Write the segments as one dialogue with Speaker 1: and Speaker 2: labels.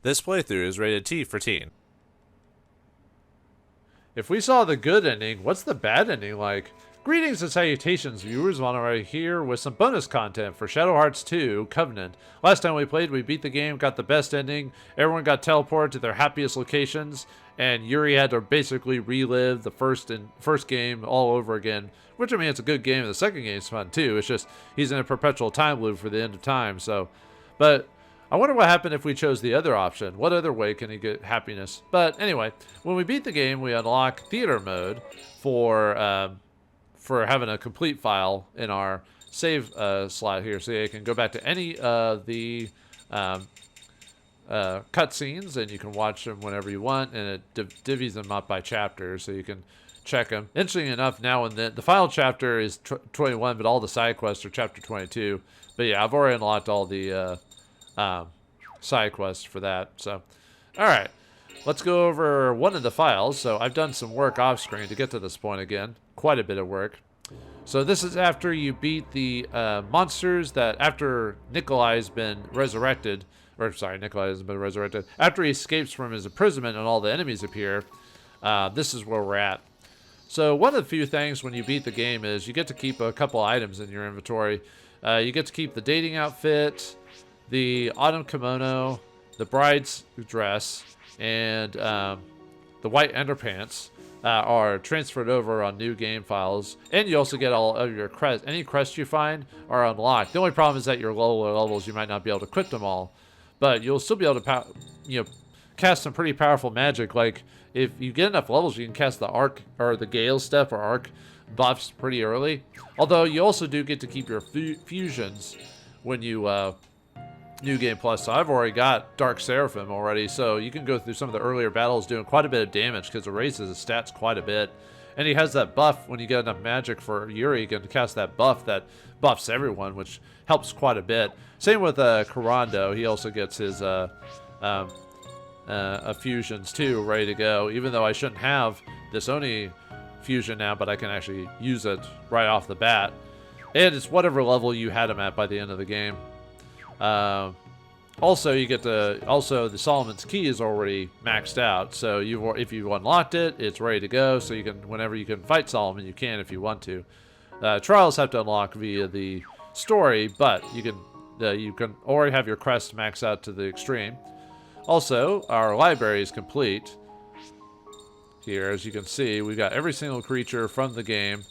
Speaker 1: This playthrough is rated T for teen.
Speaker 2: If we saw the good ending, what's the bad ending like? Greetings and salutations, viewers. Vauldemare here with some bonus content for Shadow Hearts 2 Covenant. Last time we played, we beat the game, got the best ending. Everyone got teleported to their happiest locations, and Yuri had to basically relive the first game all over again. Which, I mean, it's a good game, and the second game's fun too. It's just he's in a perpetual time loop for the end of time. But I wonder what happened if we chose the other option. What other way can he get happiness? But anyway, when we beat the game, we unlock theater mode for having a complete file in our save slot here, so you can go back to any of the cutscenes, and you can watch them whenever you want, and it divvies them up by chapters, so you can check them. Interesting enough, now and then, the final chapter is 21, but all the side quests are chapter 22. But yeah, I've already unlocked all the side quests for that. So, all right, let's go over one of the files. So I've done some work off screen to get to this point again. Quite a bit of work. So this is after you beat the monsters that after Nikolai's been resurrected, or sorry, Nikolai hasn't been resurrected. After he escapes from his imprisonment and all the enemies appear, this is where we're at. So one of the few things when you beat the game is you get to keep a couple items in your inventory. You get to keep the dating outfit, the autumn kimono, the bride's dress, and the white underpants are transferred over on new game files. And you also get all of your crests. Any crests you find are unlocked. The only problem is that your lower levels, you might not be able to equip them all. But you'll still be able to cast some pretty powerful magic. Like, if you get enough levels, you can cast the arc, or the Gale Step, or arc buffs pretty early. Although, you also do get to keep your fusions when you New Game Plus. So I've already got Dark Seraphim already, so you can go through some of the earlier battles doing quite a bit of damage because it raises his stats quite a bit. And he has that buff when you get enough magic for Yuri, you can cast that buff that buffs everyone, which helps quite a bit. Same with Karando. He also gets his fusions too, ready to go. Even though I shouldn't have this Oni fusion now, but I can actually use it right off the bat. And it's whatever level you had him at by the end of the game. Also, you get the the Solomon's Key is already maxed out, so if you've unlocked it, it's ready to go. So you can, whenever you can fight Solomon, you can if you want to. Trials have to unlock via the story, but you can already have your crest maxed out to the extreme. Also, our library is complete. Here, as you can see, we've got every single creature from the game.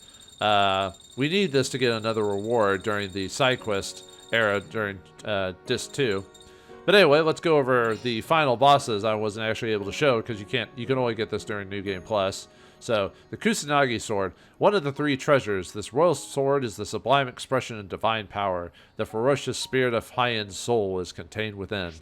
Speaker 2: We need this to get another reward during the side quest era during disc 2. But anyway, let's go over the final bosses I wasn't actually able to show because you can only get this during New Game Plus. So, the Kusanagi Sword, one of the 3 treasures. This royal sword is the sublime expression of divine power. The ferocious spirit of Hyen's soul is contained within.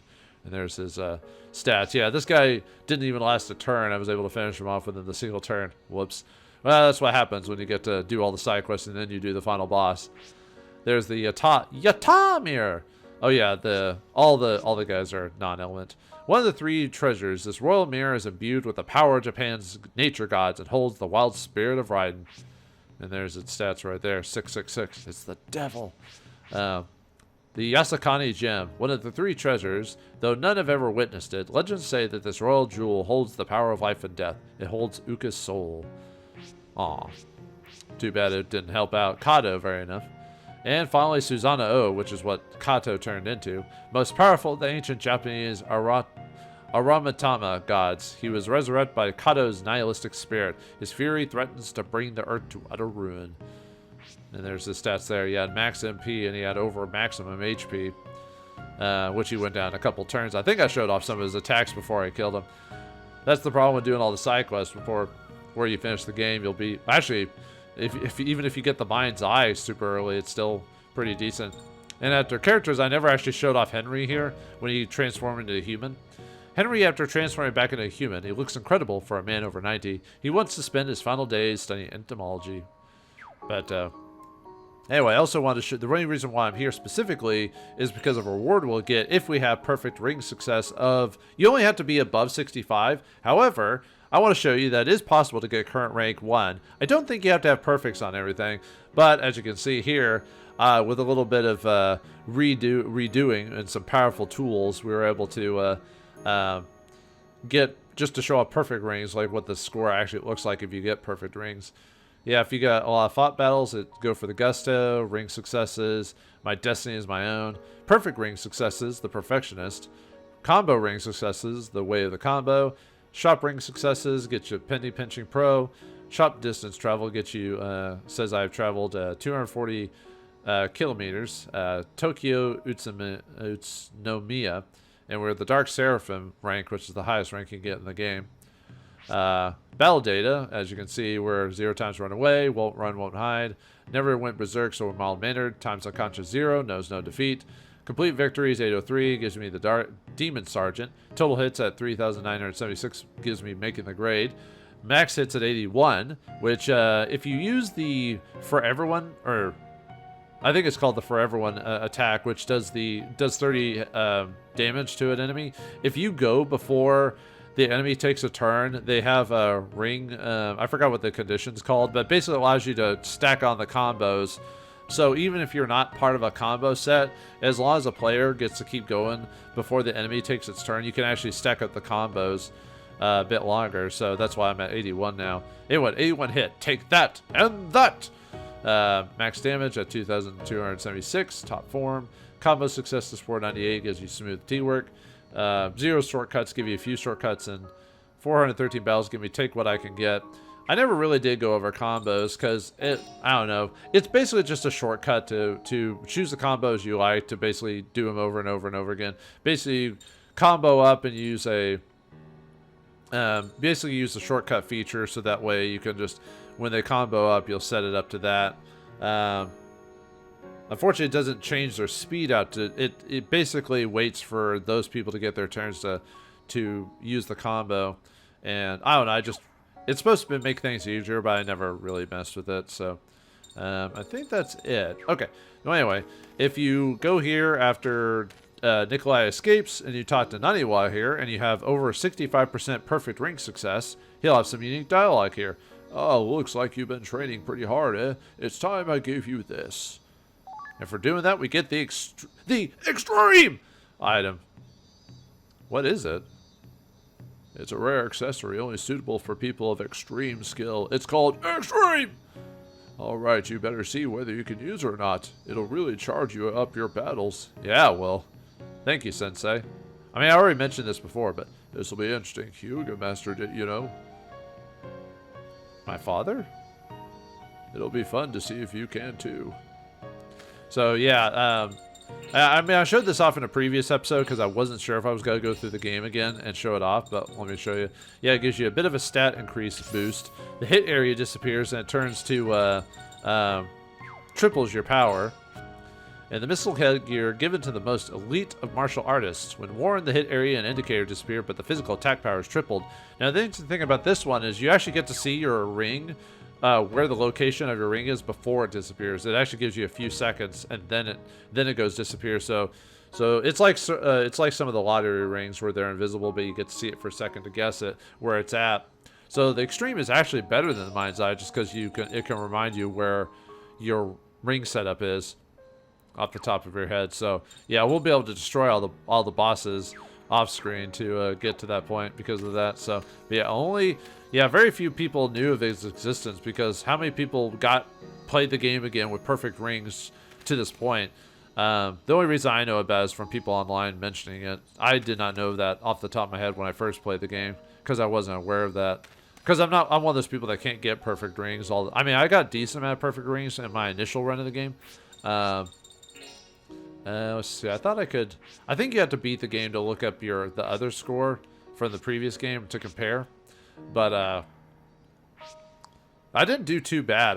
Speaker 2: And there's his stats. Yeah, this guy didn't even last a turn. I was able to finish him off within the single turn. Whoops. Well, that's what happens when you get to do all the side quests and then you do the final boss. There's the Yatamir. Oh yeah, all the guys are non-element. One of the 3 treasures, this royal mirror is imbued with the power of Japan's nature gods and holds the wild spirit of Raiden. And there's its stats right there, 666. It's the devil. The Yasakani Gem, one of the 3 treasures, though none have ever witnessed it. Legends say that this royal jewel holds the power of life and death. It holds Uka's soul. Aw. Too bad it didn't help out Kato very enough. And finally, Susanna O, which is what Kato turned into. Most powerful of the ancient Japanese Aramitama gods. He was resurrected by Kato's nihilistic spirit. His fury threatens to bring the earth to utter ruin. And there's the stats there. He had max MP and he had over maximum HP, which he went down a couple turns. I think I showed off some of his attacks before I killed him. That's the problem with doing all the side quests before where you finish the game. You'll be... Actually... Even if you get the Mind's Eye super early, it's still pretty decent. And after characters, I never actually showed off Henry here when he transformed into a human. Henry, after transforming back into a human, he looks incredible for a man over 90. He wants to spend his final days studying entomology. But anyway, I also wanted to show... The only reason why I'm here specifically is because of a reward we'll get if we have perfect ring success of... You only have to be above 65. However... I want to show you that it is possible to get current rank 1. I don't think you have to have perfects on everything, but as you can see here, with a little bit of redoing and some powerful tools, we were able to get, just to show off perfect rings, like what the score actually looks like if you get perfect rings. Yeah, if you got a lot of fought battles, go for the gusto. Ring successes, my destiny is my own. Perfect ring successes, the perfectionist. Combo ring successes, the way of the combo. Shop ring successes, get you penny pinching pro. Shop distance travel, get you, says I've traveled 240 kilometers. Tokyo Utsunomiya, and we're the Dark Seraphim rank, which is the highest rank you can get in the game. Battle data, as you can see, we're 0 times run away, won't run, won't hide. Never went berserk, so we're mild-mannered. Times unconscious 0, knows no defeat. Complete victories 803, gives me the Demon Sergeant. Total hits at 3,976, gives me making the grade. Max hits at 81, which if you use the For Everyone, or I think it's called the For Everyone attack, which does 30 damage to an enemy. If you go before the enemy takes a turn, they have a ring. I forgot what the condition's called, but basically allows you to stack on the combos. So even if you're not part of a combo set, as long as a player gets to keep going before the enemy takes its turn, you can actually stack up the combos a bit longer. So that's why I'm at 81 now. Anyway, 81 hit. Take that and that. Max damage at 2,276. Top form. Combo success is 498. Gives you smooth T-work. 0 shortcuts give you a few shortcuts, and 413 battles give me take what I can get. I never really did go over combos because I don't know. It's basically just a shortcut to choose the combos you like, to basically do them over and over and over again. Basically, combo up and use a basically use the shortcut feature, so that way you can just, when they combo up, you'll set it up to that. Unfortunately, it doesn't change their speed out to it. It basically waits for those people to get their turns to use the combo, and I don't know. It's supposed to make things easier, but I never really messed with it. So I think that's it. Okay. Well, anyway, if you go here after Nikolai escapes and you talk to Naniwa here, and you have over 65% perfect ring success, he'll have some unique dialogue here. Oh, looks like you've been training pretty hard, eh? It's time I gave you this. And for doing that, we get the extreme item. What is it? It's a rare accessory, only suitable for people of extreme skill. It's called Extreme! Alright, you better see whether you can use it or not. It'll really charge you up your battles. Yeah, well, thank you, Sensei. I mean, I already mentioned this before, but this'll be interesting. Hyuga mastered it, you know. My father? It'll be fun to see if you can, too. So, yeah, I mean, I showed this off in a previous episode because I wasn't sure if I was going to go through the game again and show it off, but let me show you. Yeah, it gives you a bit of a stat increase boost. The hit area disappears and it turns to, triples your power. And the missile headgear given to the most elite of martial artists. When worn, the hit area and indicator disappear, but the physical attack power is tripled. Now, the interesting thing about this one is you actually get to see your ring, where the location of your ring is before it disappears. It actually gives you a few seconds, and then it goes disappear. So it's like some of the lottery rings where they're invisible, but you get to see it for a second to guess it where it's at. So the extreme is actually better than the mind's eye, just because it can remind you where your ring setup is off the top of your head. So yeah, we'll be able to destroy all the bosses off screen to get to that point because of that. So yeah, very few people knew of its existence, because how many people played the game again with perfect rings to this point? The only reason I know about it is from people online mentioning it. I did not know that off the top of my head when I first played the game, because I wasn't aware of that. Because I'm one of those people that can't get perfect rings. I mean, I got a decent amount of perfect rings in my initial run of the game. Let's see. I think you have to beat the game to look up the other score from the previous game to compare. But I didn't do too bad.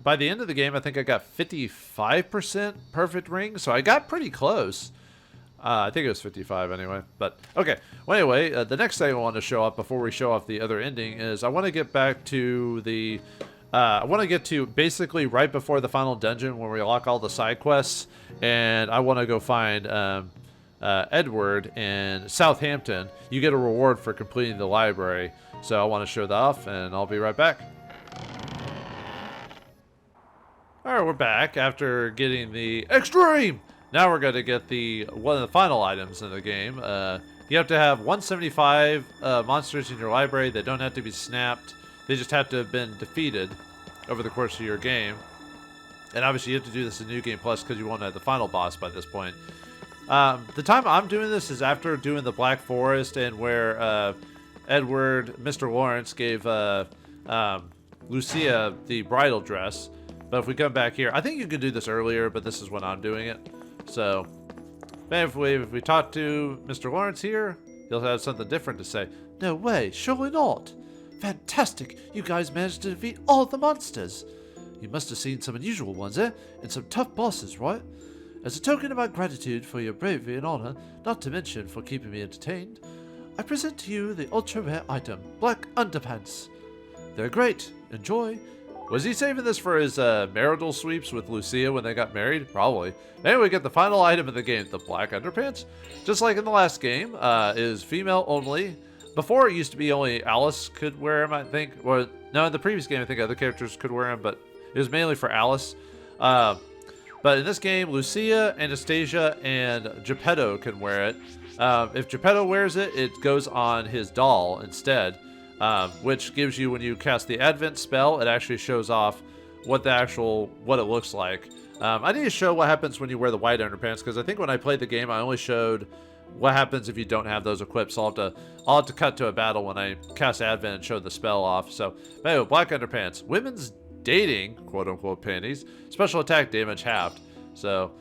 Speaker 2: By the end of the game, I think I got 55% perfect ring, so I got pretty close. I think it was 55 anyway. But okay. Well, anyway, the next thing I want to show off before we show off the other ending is I want to get back to the. I want to get to basically right before the final dungeon when we unlock all the side quests, and I want to go find Edward in Southampton. You get a reward for completing the library, so I want to show that off, and I'll be right back. Alright, we're back after getting the extreme. Now we're going to get one of the final items in the game, You have to have 175 monsters in your library. They don't have to be snapped. They just have to have been defeated over the course of your game. And obviously you have to do this in New Game Plus because you won't have the final boss by this point. The time I'm doing this is after doing the Black Forest and where Edward, Mr. Lawrence, gave Lucia the bridal dress. But if we come back here, I think you could do this earlier, but this is when I'm doing it. So, if we talk to Mr. Lawrence here, he'll have something different to say. No way, surely not. Fantastic, you guys managed to defeat all the monsters. You must have seen some unusual ones, eh? And some tough bosses, right? As a token of my gratitude for your bravery and honor, not to mention for keeping me entertained, I present to you the ultra-rare item, Black Underpants. They're great. Enjoy. Was he saving this for his marital sweeps with Lucia when they got married? Probably. Anyway, we get the final item of the game, the Black Underpants. Just like in the last game, is female only. Before, it used to be only Alice could wear them, I think. Or, no, in the previous game, I think other characters could wear them, but it was mainly for Alice. But in this game, Lucia, Anastasia, and Geppetto can wear it. If Geppetto wears it, it goes on his doll instead. Which gives you, when you cast the Advent spell, it actually shows off what it looks like. I need to show what happens when you wear the white underpants, because I think when I played the game, I only showed what happens if you don't have those equipped. So I'll have to cut to a battle when I cast Advent and show the spell off. So, anyway, Black Underpants. Women's dating, quote-unquote, panties. Special attack damage halved. So,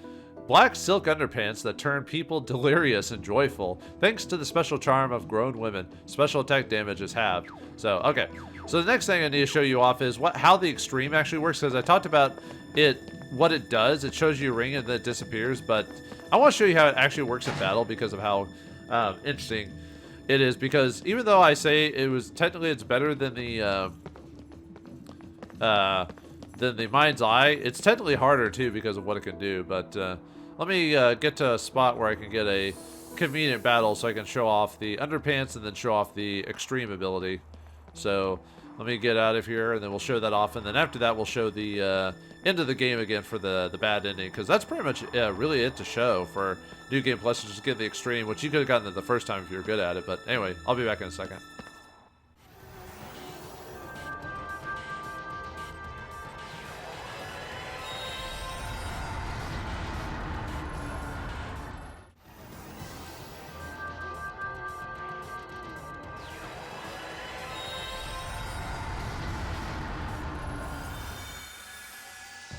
Speaker 2: black silk underpants that turn people delirious and joyful. Thanks to the special charm of grown women, special attack damage is halved. So, okay. So the next thing I need to show you off is how the extreme actually works, because I talked about what it does. It shows you a ring and then it disappears, but I want to show you how it actually works in battle because of how interesting it is. Because even though I say it's better than the Mind's Eye, it's technically harder too because of what it can do. But let me get to a spot where I can get a convenient battle so I can show off the underpants and then show off the extreme ability. So let me get out of here and then we'll show that off. And then after that, we'll show the end of the game again for the bad ending. Because that's pretty much really it to show for New Game Plus. Just get the extreme, which you could have gotten it the first time if you were good at it. But anyway, I'll be back in a second.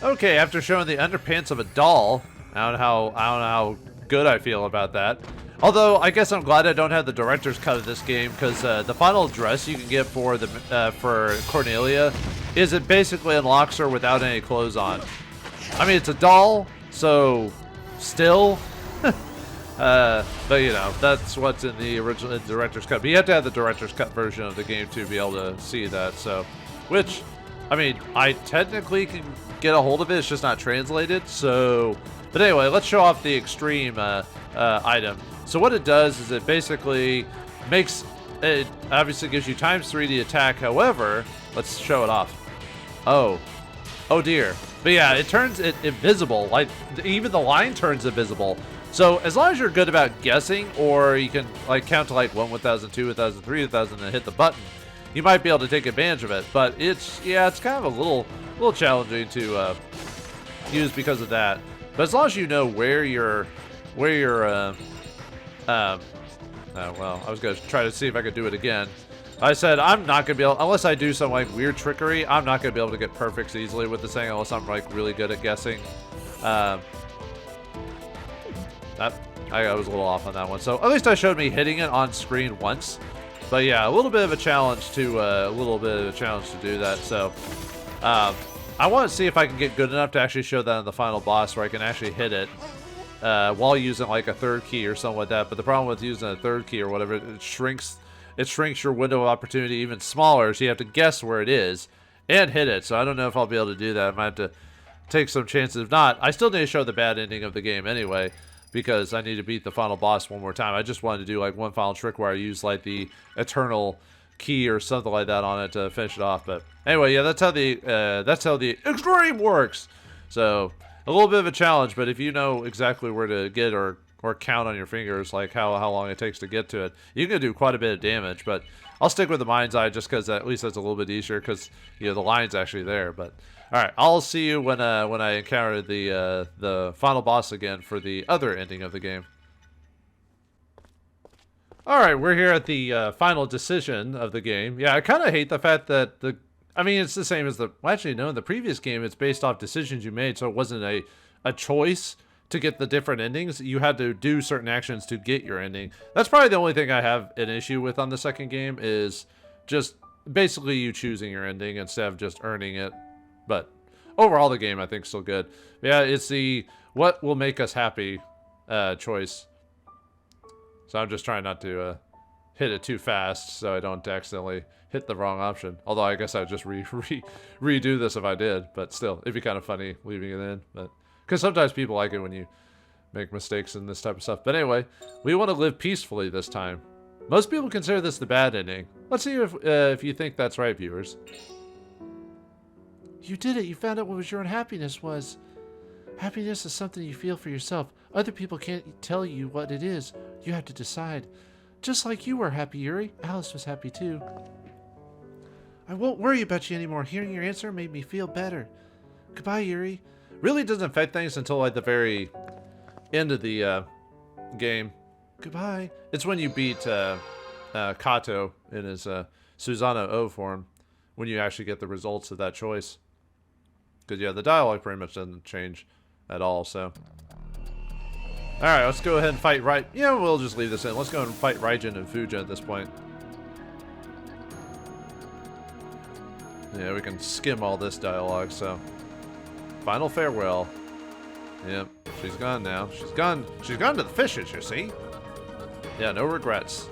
Speaker 2: Okay, after showing the underpants of a doll, I don't know how good I feel about that. Although I guess I'm glad I don't have the director's cut of this game, because the final dress you can get for Cornelia is it basically unlocks her without any clothes on. I mean, it's a doll, so still. But you know, that's what's in the original director's cut. But you have to have the director's cut version of the game to be able to see that. So, which, I mean, I technically can get a hold of it. It's just not translated. So, but anyway, let's show off the extreme item. So what it does is it basically it obviously gives you ×3 the attack. However, let's show it off. Oh dear. But yeah, it turns it invisible. Like even the line turns invisible. So as long as you're good about guessing, or you can like count to like 1, 1,000, 2, 1,000, 3, 1,000, and hit the button, you might be able to take advantage of it. But it's kind of a little challenging to use because of that. But as long as you know where you're well, I was gonna try to see if I could do it again. I said I'm not gonna be able, unless I do some like weird trickery, I'm not gonna be able to get perfects easily with this thing unless I'm like really good at guessing. I was a little off on that one. So at least I showed me hitting it on screen once. But yeah, a little bit of a challenge to do that. So I want to see if I can get good enough to actually show that on the final boss where I can actually hit it while using like a third key or something like that. But the problem with using a third key or whatever, it shrinks your window of opportunity even smaller, so you have to guess where it is and hit it. So I don't know if I'll be able to do that. I might have to take some chances. If not, I still need to show the bad ending of the game anyway, because I need to beat the final boss one more time. I just wanted to do like one final trick where I use like the eternal key or something like that on it to finish it off. But anyway, yeah, that's how the extreme works. So a little bit of a challenge, but if you know exactly where to get or or count on your fingers like how long it takes to get to it. You can do quite a bit of damage, but I'll stick with the mind's eye just because at least that's a little bit easier because you know the line's actually there. But all right, I'll see you when I encounter the final boss again for the other ending of the game. All right, we're here at the final decision of the game. Yeah, I kind of hate the fact that I mean, it's the same as well, actually, no, in the previous game, it's based off decisions you made, so it wasn't a choice to get the different endings. You had to do certain actions to get your ending. That's probably the only thing I have an issue with on the second game is just basically you choosing your ending instead of just earning it. But overall, the game, I think, is still good. Yeah, it's the what will make us happy choice. So I'm just trying not to hit it too fast so I don't accidentally hit the wrong option. Although I guess I would just redo this if I did. But still, it'd be kind of funny leaving it in. But because sometimes people like it when you make mistakes in this type of stuff. But anyway, we want to live peacefully this time. Most people consider this the bad ending. Let's see if you think that's right, viewers. You did it. You found out what your unhappiness was. Happiness is something you feel for yourself. Other people can't tell you what it is. You have to decide. Just like you were happy, Yuri. Alice was happy too. I won't worry about you anymore. Hearing your answer made me feel better. Goodbye, Yuri. Really doesn't affect things until like the very end of the game. Goodbye. It's when you beat Kato in his Susanoo O form when you actually get the results of that choice. Because yeah, the dialogue pretty much doesn't change at all, so. Alright, let's go ahead and fight Yeah, we'll just leave this in. Let's go and fight Raijin and Fuja at this point. Yeah, we can skim all this dialogue, so. Final farewell. Yep, she's gone now. She's gone to the fishes, you see? Yeah, no regrets.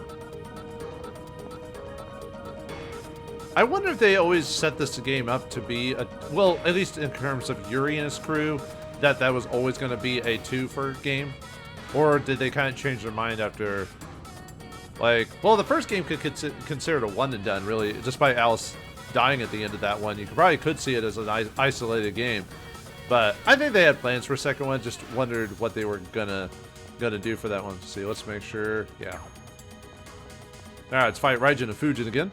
Speaker 2: I wonder if they always set this game up to be well, at least in terms of Yuri and his crew, that was always going to be a 2 game. Or did they kind of change their mind after, like, well, the first game could consider it a one and done, really. Despite Alice dying at the end of that one, you probably could see it as an isolated game. But I think they had plans for a second one. Just wondered what they were gonna do for that one. See, let's make sure. Yeah. All right, let's fight Raijin and Fujin again.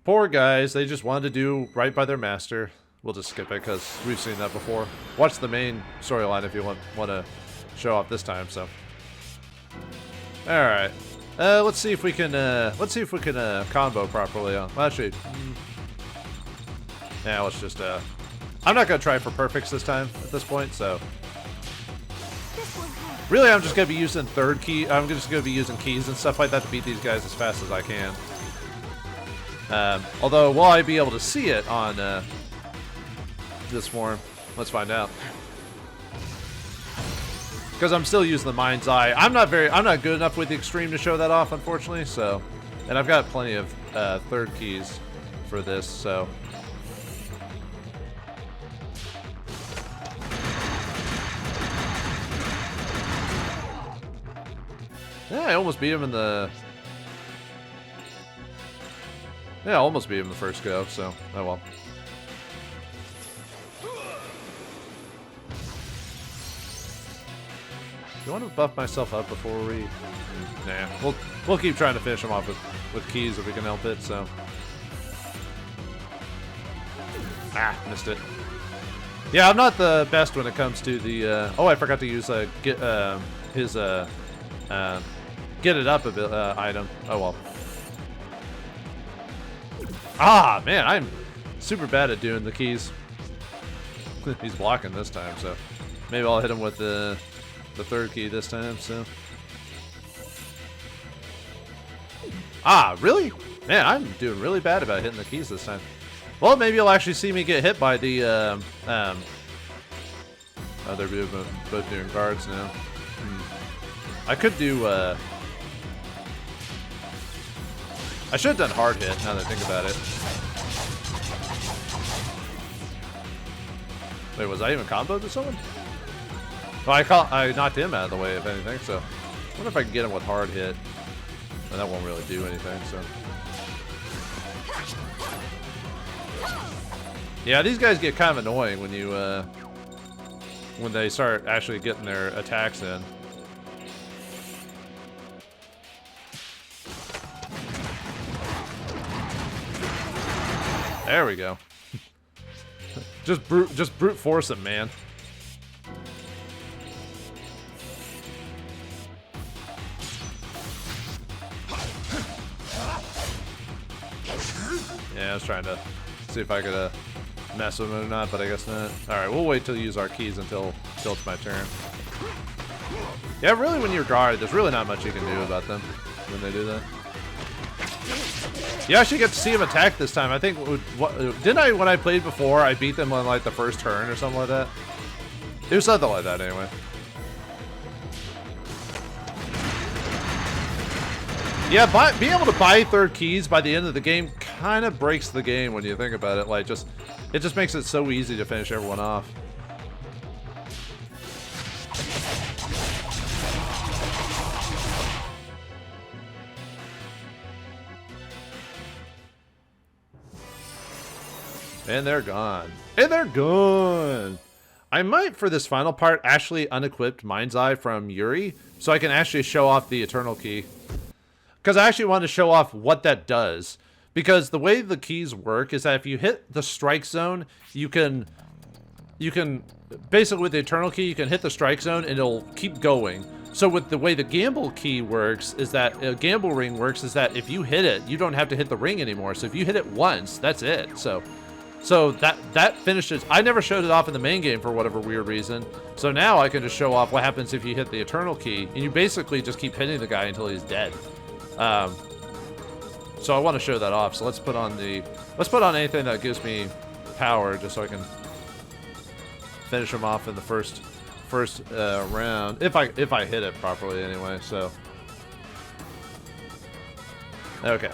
Speaker 2: Poor guys, they just wanted to do right by their master. We'll just skip it because we've seen that before. Watch the main storyline if you want to show off this time. So, all right, let's see if we can combo properly. Well, actually, yeah, let's just. I'm not gonna try for perfects this time at this point. So, really, I'm just gonna be using third key. I'm just gonna be using keys and stuff like that to beat these guys as fast as I can. Although, will I be able to see it on this form? Let's find out. Because I'm still using the mind's eye. I'm not good enough with the extreme to show that off, unfortunately. So, and I've got plenty of third keys for this. So, yeah, I almost beat him in the. Yeah, I almost beat him the first go, so, oh well. Do I want to buff myself up before we... Nah, we'll keep trying to finish him off with keys if we can help it, so. Ah, missed it. Yeah, I'm not the best when it comes to the, oh, I forgot to use his get it up a bit item. Oh well. Ah, man, I'm super bad at doing the keys. He's blocking this time, so maybe I'll hit him with the third key this time, so. Ah, really? Man, I'm doing really bad about hitting the keys this time. Well, maybe you'll actually see me get hit by the, oh, they're both doing guards now. I could do, I should have done hard hit, now that I think about it. Wait, was I even comboed with someone? Well, I knocked him out of the way, if anything, so. I wonder if I can get him with hard hit. And that won't really do anything, so. Yeah, these guys get kind of annoying when you, when they start actually getting their attacks in. There we go. just brute force him, man. Yeah, I was trying to see if I could mess with him or not, but I guess not. Alright, we'll wait till you use our keys until it's my turn. Yeah, really, when you're guarded, there's really not much you can do about them when they do that. You actually get to see him attack this time. I think, didn't I, when I played before, I beat them on like the first turn or something like that? It was something like that anyway. Yeah, being able to buy third keys by the end of the game kind of breaks the game when you think about it. Like, it just makes it so easy to finish everyone off. And they're gone. And they're gone. I might, for this final part, actually unequip Mind's Eye from Yuri, so I can actually show off the Eternal Key. Because I actually want to show off what that does. Because the way the keys work is that if you hit the strike zone, you can basically with the Eternal Key, you can hit the strike zone and it'll keep going. So with the way the gamble key works is that, gamble ring works is that if you hit it, you don't have to hit the ring anymore. So if you hit it once, that's it. So that finishes. I never showed it off in the main game for whatever weird reason. So now I can just show off what happens if you hit the Eternal Key, and you basically just keep hitting the guy until he's dead. So I want to show that off. So let's put on anything that gives me power, just so I can finish him off in the first round, if I hit it properly anyway. So okay.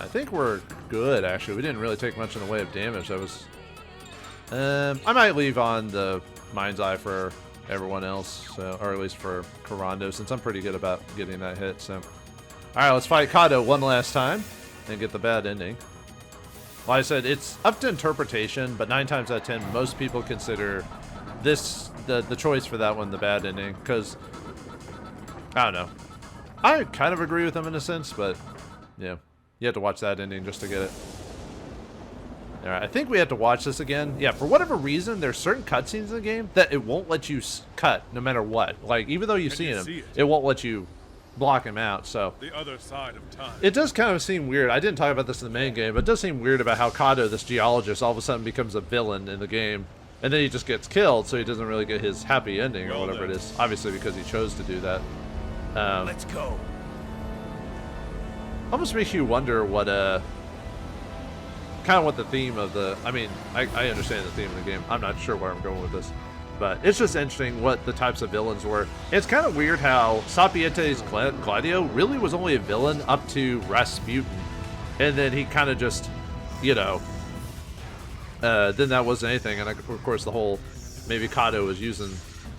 Speaker 2: I think we're good, actually. We didn't really take much in the way of damage. That was... I might leave on the Mind's Eye for everyone else, so, or at least for Karando, since I'm pretty good about getting that hit, so... Alright, let's fight Kato one last time, and get the bad ending. Like I said, it's up to interpretation, but 9 times out of 10, most people consider this, the choice for that one, the bad ending, because... I don't know. I kind of agree with them in a sense, but... yeah. You have to watch that ending just to get it. Alright, I think we have to watch this again. Yeah, for whatever reason, there's certain cutscenes in the game that it won't let you cut no matter what. Like, even though you've seen him, it won't let you block him out, so...
Speaker 3: The other side of time.
Speaker 2: It does kind of seem weird. I didn't talk about this in the main game, but it does seem weird about how Kato, this geologist, all of a sudden becomes a villain in the game. And then he just gets killed, so he doesn't really get his happy ending or whatever it is. Obviously, because he chose to do that.
Speaker 3: Let's go.
Speaker 2: Almost makes you wonder what kind of what the theme of the... I mean, I understand the theme of the game. I'm not sure where I'm going with this. But it's just interesting what the types of villains were. It's kind of weird how Sapientes Gladio really was only a villain up to Rasputin. And then he kind of just, you know... then that wasn't anything. And of course the whole... Maybe Kato was using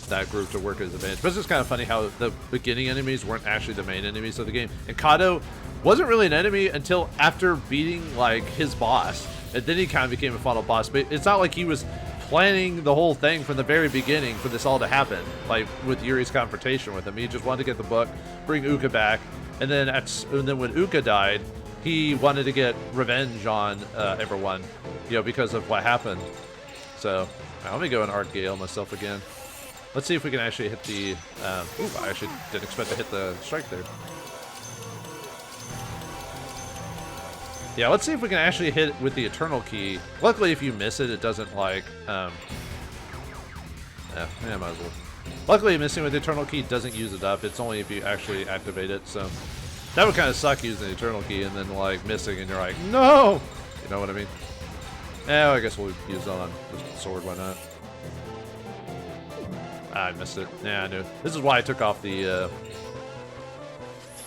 Speaker 2: that group to work at his advantage. But it's just kind of funny how the beginning enemies weren't actually the main enemies of the game. And Kato wasn't really an enemy until after beating, like, his boss. And then he kind of became a final boss. But it's not like he was planning the whole thing from the very beginning for this all to happen. Like, with Yuri's confrontation with him. He just wanted to get the book, bring Uka back. And then when Uka died, he wanted to get revenge on everyone, you know, because of what happened. So, let me go and Art Gale myself again. Let's see if we can actually hit the... ooh, I actually didn't expect to hit the strike there. Yeah, let's see if we can actually hit it with the Eternal Key. Luckily, if you miss it, it doesn't, like... yeah, might as well. Luckily, missing with the Eternal Key doesn't use it up. It's only if you actually activate it, so... That would kind of suck using the Eternal Key and then, like, missing and you're like, no! You know what I mean? Yeah, I guess we'll use it on the sword, why not? I missed it. Yeah, I knew. This is why I took off the,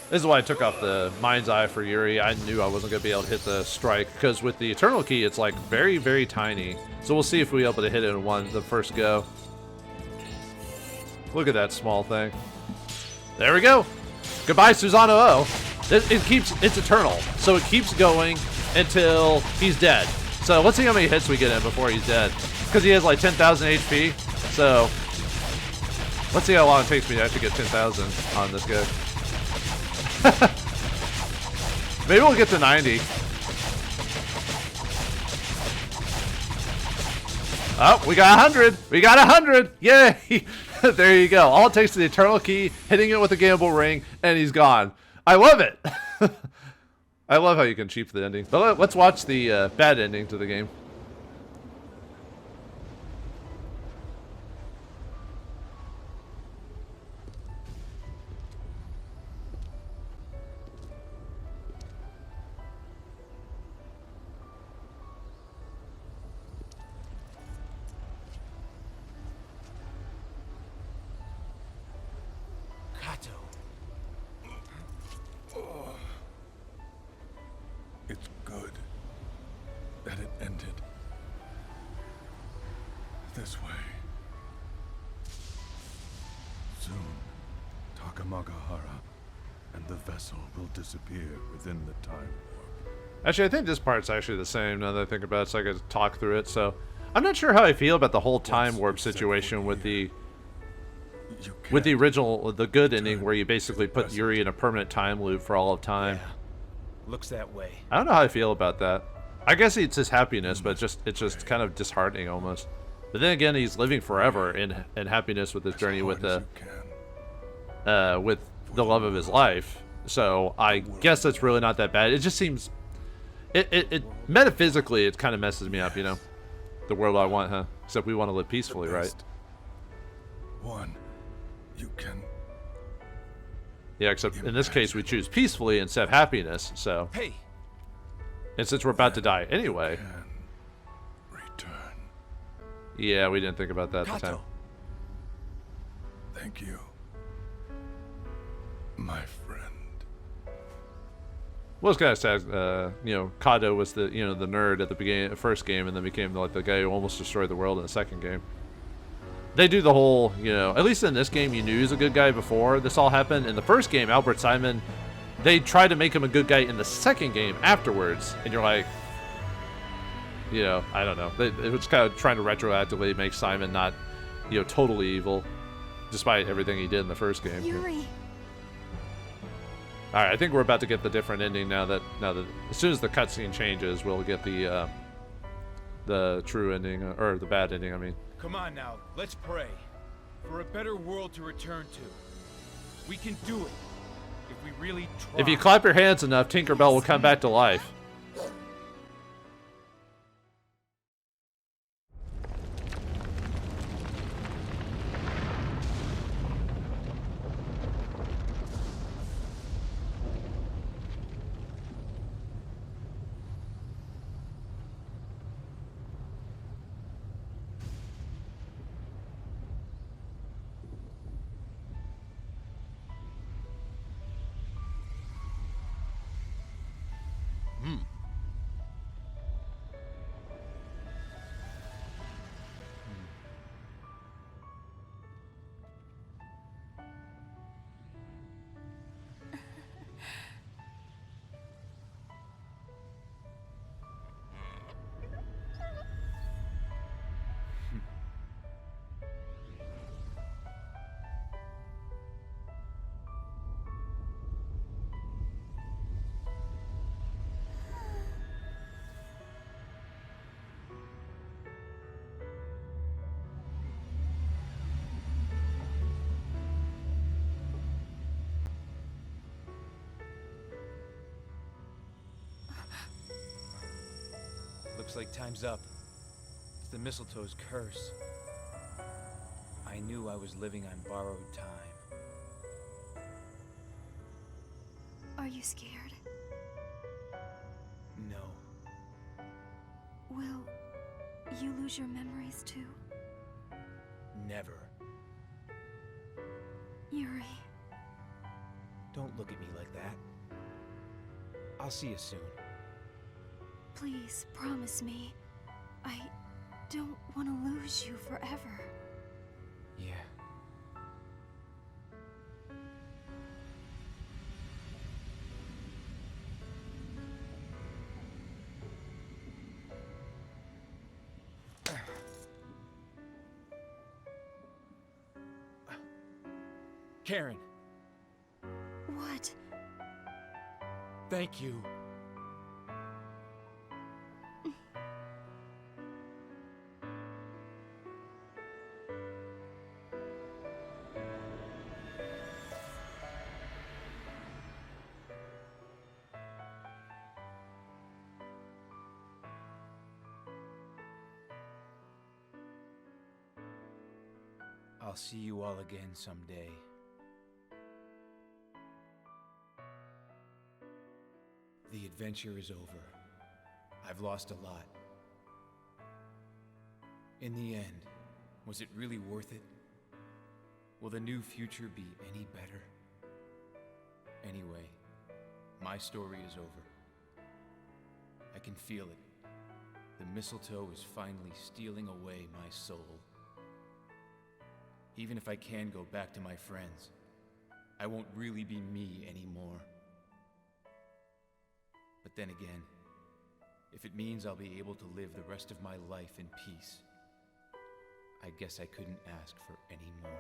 Speaker 2: This is why I took off the Mind's Eye for Yuri. I knew I wasn't going to be able to hit the strike, because with the Eternal Key, it's, like, very, very tiny. So we'll see if we're able to hit it in the first go. Look at that small thing. There we go! Goodbye, Susano O! It's eternal, so it keeps going until he's dead. So let's see how many hits we get in before he's dead. Because he has, like, 10,000 HP, so... Let's see how long it takes me to actually get 10,000 on this guy. Maybe we'll get to 90. Oh, we got 100. We got 100. Yay. There you go. All it takes is the eternal key, hitting it with a gamble ring, and he's gone. I love it. I love how you can cheat the ending. But let's watch the bad ending to the game.
Speaker 3: It's good that it ended this way. Soon, Takamagahara and the vessel will disappear within the time warp.
Speaker 2: Actually, I think this part's actually the same now that I think about it, so I can talk through it. So, I'm not sure how I feel about the whole time warp situation with the original, the good ending where you basically put Yuri in a permanent time loop for all of time.
Speaker 4: Yeah. Looks that way.
Speaker 2: I don't know how I feel about that. I guess it's his happiness, but it's just kind of disheartening almost. But then again, he's living forever in happiness with his journey with the love of his life. So I guess that's really not that bad. It just seems, it metaphysically, it kind of messes me up, you know. The world I want, huh? Except we want to live peacefully, right?
Speaker 3: One, you can.
Speaker 2: Yeah, except in this case, we choose peacefully instead of happiness, so.
Speaker 4: Hey.
Speaker 2: And since we're about to die anyway.
Speaker 3: Return.
Speaker 2: Yeah, we didn't think about that at the time.
Speaker 3: Thank you, my friend.
Speaker 2: Well, it's kind of sad, you know, Kato was the, you know, the nerd at the beginning, the first game, and then became like the guy who almost destroyed the world in the second game. They do the whole, you know, at least in this game, you knew he was a good guy before this all happened. In the first game, Albert Simon, they tried to make him a good guy in the second game afterwards, and you're like, you know, I don't know. It was kind of trying to retroactively make Simon not, you know, totally evil, despite everything he did in the first game.
Speaker 5: Yuri.
Speaker 2: All right, I think we're about to get the different ending now that as soon as the cutscene changes, we'll get the true ending, or the bad ending, I mean.
Speaker 4: Come on now, let's pray. For a better world to return to. We can do it. If we really try.
Speaker 2: If you clap your hands enough, Tinkerbell will come back to life.
Speaker 4: Looks like time's up. It's the mistletoe's curse. I knew I was living on borrowed time.
Speaker 5: Are you scared?
Speaker 4: No.
Speaker 5: Will you lose your memories too?
Speaker 4: Never.
Speaker 5: Yuri.
Speaker 4: Don't look at me like that. I'll see you soon.
Speaker 5: Please, promise me. I don't want to lose you forever.
Speaker 4: Yeah. Karin,
Speaker 5: What?
Speaker 4: thank you. I'll see you all again someday. The adventure is over. I've lost a lot. In the end, was it really worth it? Will the new future be any better? Anyway, my story is over. I can feel it. The mistletoe is finally stealing away my soul. Even if I can go back to my friends, I won't really be me anymore. But then again, if it means I'll be able to live the rest of my life in peace, I guess I couldn't ask for any more.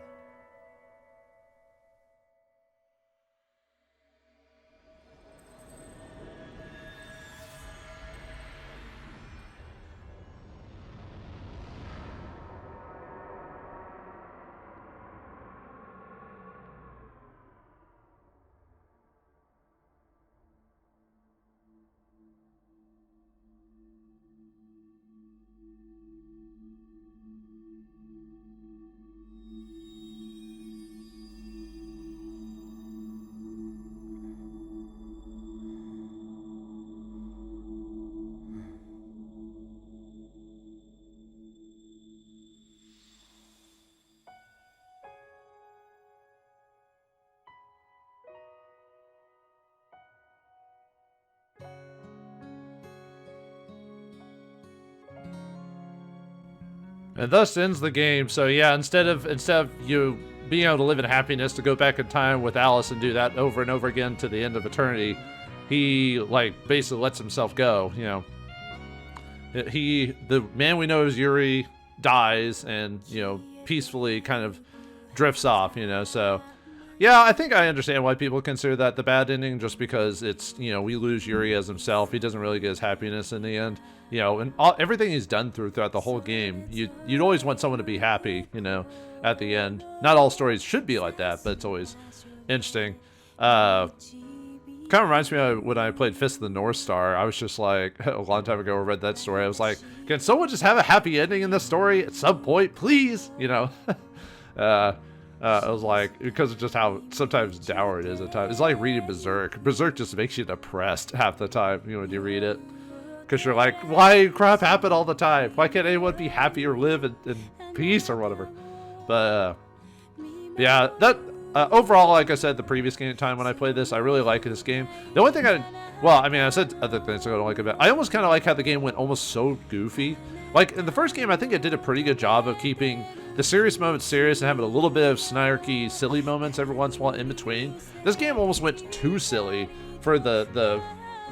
Speaker 2: And thus ends the game. So yeah, instead of you being able to live in happiness to go back in time with Alice and do that over and over again to the end of eternity, he like basically lets himself go. You know, the man we know as Yuri dies and, you know, peacefully kind of drifts off. You know, so yeah, I think I understand why people consider that the bad ending, just because it's, you know, we lose Yuri as himself. He doesn't really get his happiness in the end. You know, and everything he's done throughout the whole game, you'd always want someone to be happy, you know, at the end. Not all stories should be like that, but it's always interesting. Kind of reminds me of when I played Fist of the North Star. I was just like, a long time ago I read that story. I was like, can someone just have a happy ending in this story at some point, please? You know, I was like, because of just how sometimes dour it is at times. It's like reading Berserk. Berserk just makes you depressed half the time, you know, when you read it. Because you're like, why crap happen all the time? Why can't anyone be happy or live in peace or whatever? But yeah, that overall, like I said, the previous time when I played this, I really like this game. The only thing I said other things I don't like about it. I almost kind of like how the game went almost so goofy. Like in the first game, I think it did a pretty good job of keeping the serious moments serious and having a little bit of snarky, silly moments every once in a while in between. This game almost went too silly for the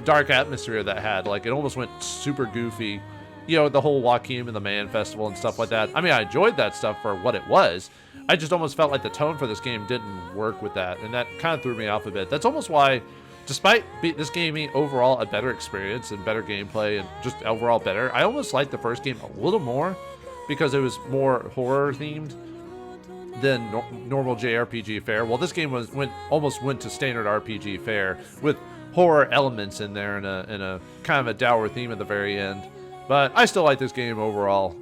Speaker 2: dark atmosphere that had. Like, it almost went super goofy, you know, the whole Joaquin and the Man Festival and stuff like that. I mean, I enjoyed that stuff for what it was. I just almost felt like the tone for this game didn't work with that, and that kind of threw me off a bit. That's almost why, despite this game being overall a better experience and better gameplay and just overall better, I almost liked the first game a little more because it was more horror themed than normal JRPG fare. Well, this game almost went to standard RPG fare with horror elements in there and a kind of a dour theme at the very end. But I still like this game overall.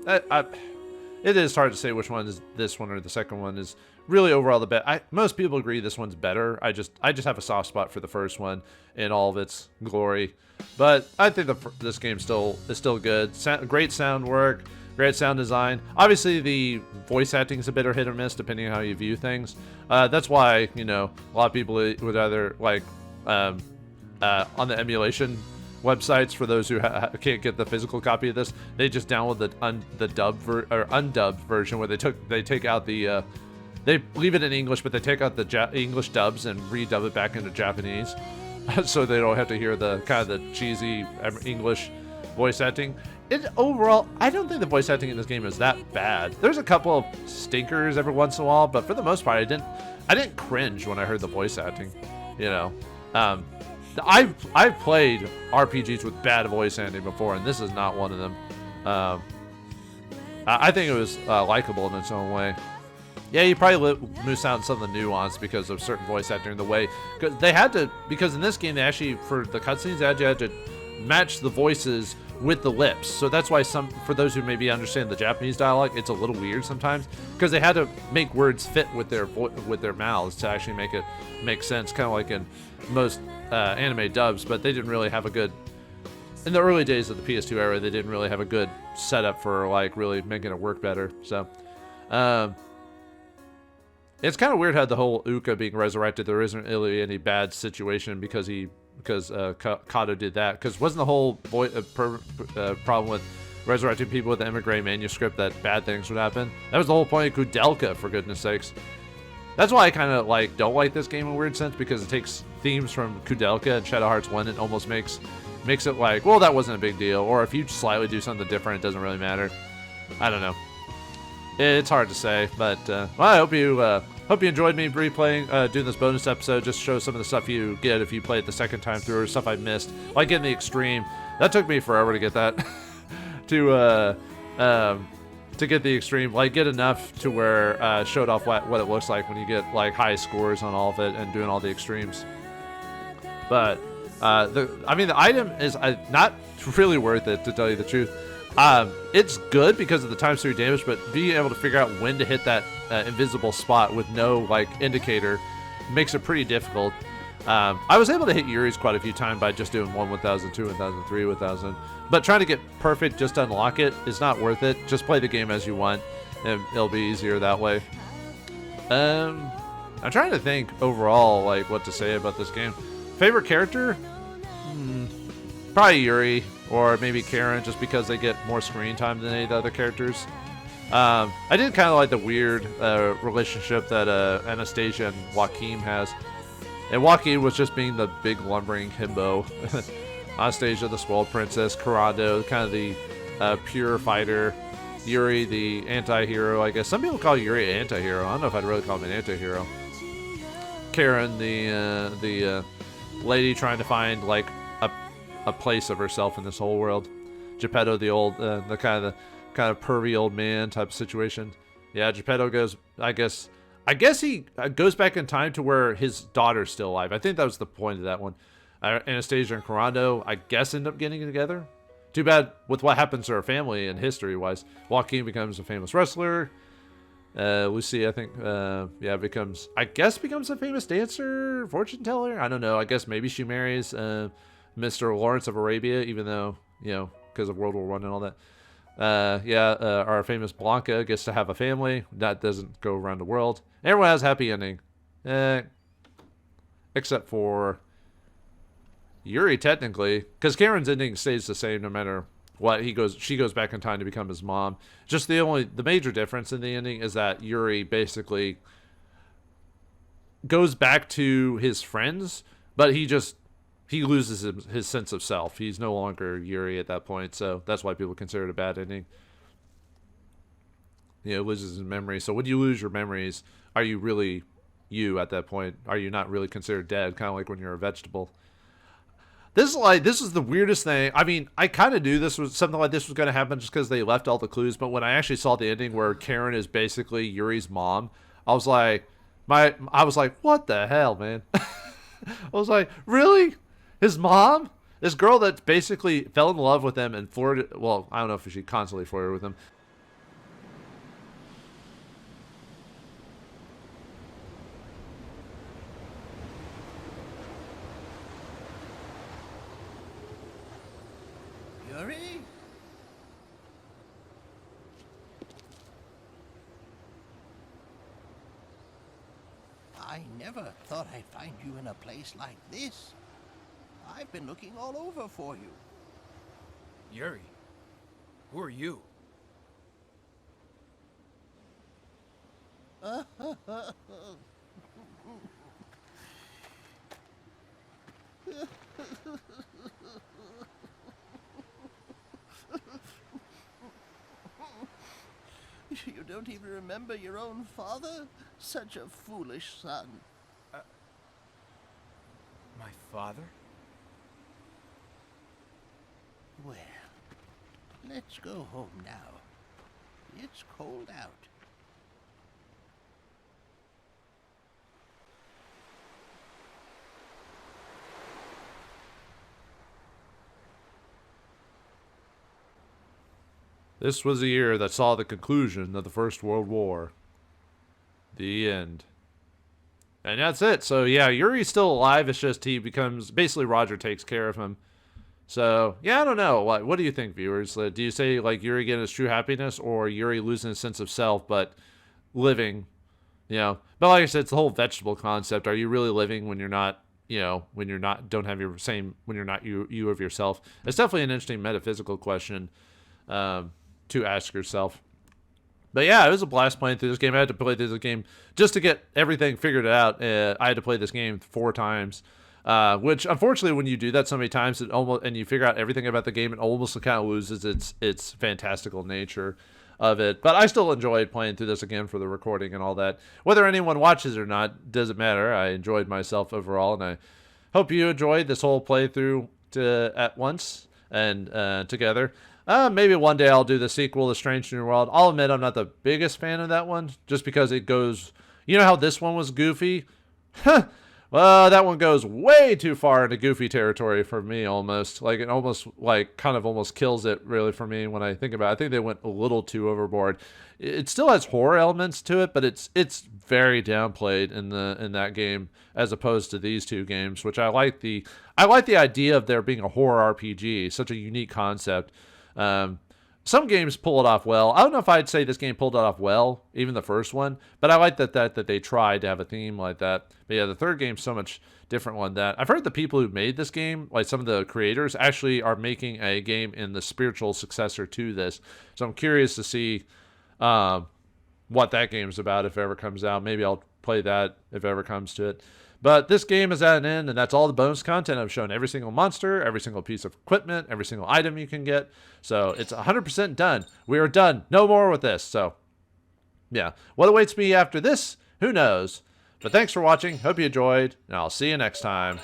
Speaker 2: It is hard to say which one is this one or the second one is really overall the best. Most people agree this one's better. I just have a soft spot for the first one in all of its glory. But I think this game is still good. Great sound work, great sound design. Obviously, the voice acting is a bit hit or miss depending on how you view things. That's why, you know, a lot of people would either like on the emulation websites, for those who can't get the physical copy of this, they just download the undubbed version where they take out the they leave it in English, but they take out the English dubs and redub it back into Japanese, so they don't have to hear the kind of the cheesy English voice acting. Overall, I don't think the voice acting in this game is that bad. There's a couple of stinkers every once in a while, but for the most part, I didn't cringe when I heard the voice acting. You know, I've played RPGs with bad voice acting before, and this is not one of them. I think it was likable in its own way. Yeah, you probably moose out some of the nuance because of certain voice acting, the way, because in this game they actually, for the cutscenes, they actually had to match the voices with the lips. So that's why for those who maybe understand the Japanese dialogue, it's a little weird sometimes because they had to make words fit with their mouths to actually make it make sense, kind of like in most anime dubs. But they didn't really have a good, in the early days of the PS2 era, they didn't really have a good setup for like really making it work better. So it's kind of weird how the whole Uka being resurrected, there isn't really any bad situation because Kato did that. Because wasn't the whole problem with resurrecting people with the Emigre manuscript that bad things would happen? That was the whole point of Kudelka, for goodness sakes. That's why I kind of like don't like this game in a weird sense, because it takes themes from Kudelka and Shadow Hearts 1 and almost makes it like, well, that wasn't a big deal. Or if you slightly do something different, it doesn't really matter. I don't know. It's hard to say, but well, I hope you enjoyed me replaying, doing this bonus episode. Just show some of the stuff you get if you play it the second time through, or stuff I missed, like getting the extreme. That took me forever to get that, to get the extreme, like get enough to where showed off what it looks like when you get like high scores on all of it and doing all the extremes. But the item is not really worth it, to tell you the truth. It's good because of the time series damage, but being able to figure out when to hit that invisible spot with no like indicator makes it pretty difficult. I was able to hit Yuri's quite a few times by just doing 1 1000, 2 1000, 3 1000, but trying to get perfect just to unlock it is not worth it. Just play the game as you want, and it'll be easier that way. I'm trying to think overall like what to say about this game. Favorite character? Probably Yuri, or maybe Karin, just because they get more screen time than any of the other characters. I did kind of like the weird relationship that Anastasia and Joaquin has. And Joaquin was just being the big lumbering himbo. Anastasia, the spoiled princess. Corrado, kind of the pure fighter. Yuri, the anti-hero, I guess. Some people call Yuri an anti-hero. I don't know if I'd really call him an anti-hero. Karin, the lady trying to find like a place of herself in this whole world. Geppetto, the old, the kind of pervy old man type of situation. Yeah, Geppetto goes, I guess he goes back in time to where his daughter's still alive. I think that was the point of that one. Anastasia and Corrado, I guess, end up getting together. Too bad with what happens to her family and history-wise. Joaquin becomes a famous wrestler. Lucy, I think, becomes a famous dancer, fortune teller. I don't know. I guess maybe she marries Mr. Lawrence of Arabia, even though, because of World War I and all that. Our famous Blanca gets to have a family. That doesn't go around the world. Everyone has a happy ending. Except for Yuri, technically. Because Karen's ending stays the same no matter what. She goes back in time to become his mom. Just the major difference in the ending is that Yuri basically goes back to his friends, but he loses his sense of self. He's no longer Yuri at that point, so that's why people consider it a bad ending. Loses his memory. So when you lose your memories, are you really you at that point? Are you not really considered dead? Kind of like when you're a vegetable. This is the weirdest thing. I mean, I kind of knew something like this was going to happen just because they left all the clues, but when I actually saw the ending where Karin is basically Yuri's mom, I was like, what the hell, man? I was like, really? His mom? This girl that basically fell in love with him and flirted. Well, I don't know if she constantly flirted with him.
Speaker 6: Yuri? I never thought I'd find you in a place like this. I've been looking all over for you.
Speaker 4: Yuri, who are you?
Speaker 6: You don't even remember your own father? Such a foolish son.
Speaker 4: My father?
Speaker 6: Well, let's go home now. It's cold out.
Speaker 2: This was a year that saw the conclusion of the First World War. The end. And that's it. So, yeah, Yuri's still alive. It's just he becomes... Basically, Roger takes care of him. So, yeah, I don't know. What do you think, viewers? Do you say, like, Yuri getting his true happiness, or Yuri losing his sense of self, but living, you know? But like I said, it's the whole vegetable concept. Are you really living when you're not, you know, when you're not, don't have your same, when you're not you of yourself? It's definitely an interesting metaphysical question to ask yourself. But yeah, it was a blast playing through this game. I had to play through this game just to get everything figured out. I had to play this game 4 times. Which, unfortunately, when you do that so many times, and you figure out everything about the game, it almost kind of loses its fantastical nature of it. But I still enjoyed playing through this again for the recording and all that. Whether anyone watches or not, doesn't matter. I enjoyed myself overall, and I hope you enjoyed this whole playthrough at once and together. Maybe one day I'll do the sequel, The Strange New World. I'll admit I'm not the biggest fan of that one, just because it goes... You know how this one was goofy? Well, that one goes way too far into goofy territory for me, almost. Like, it almost, like, kind of almost kills it, really, for me when I think about it. I think they went a little too overboard. It still has horror elements to it, but it's very downplayed in that game as opposed to these two games, which I like the idea of there being a horror RPG, such a unique concept. Some games pull it off well. I don't know if I'd say this game pulled it off well, even the first one, but I like that they tried to have a theme like that. But yeah, the third game's so much different one that I've heard the people who made this game, like some of the creators, actually are making a game in the spiritual successor to this. So I'm curious to see what that game's about if it ever comes out. Maybe I'll play that if it ever comes to it. But this game is at an end, and that's all the bonus content. I've shown every single monster, every single piece of equipment, every single item you can get. So it's 100% done. We are done. No more with this. So, yeah. What awaits me after this? Who knows? But thanks for watching. Hope you enjoyed, and I'll see you next time.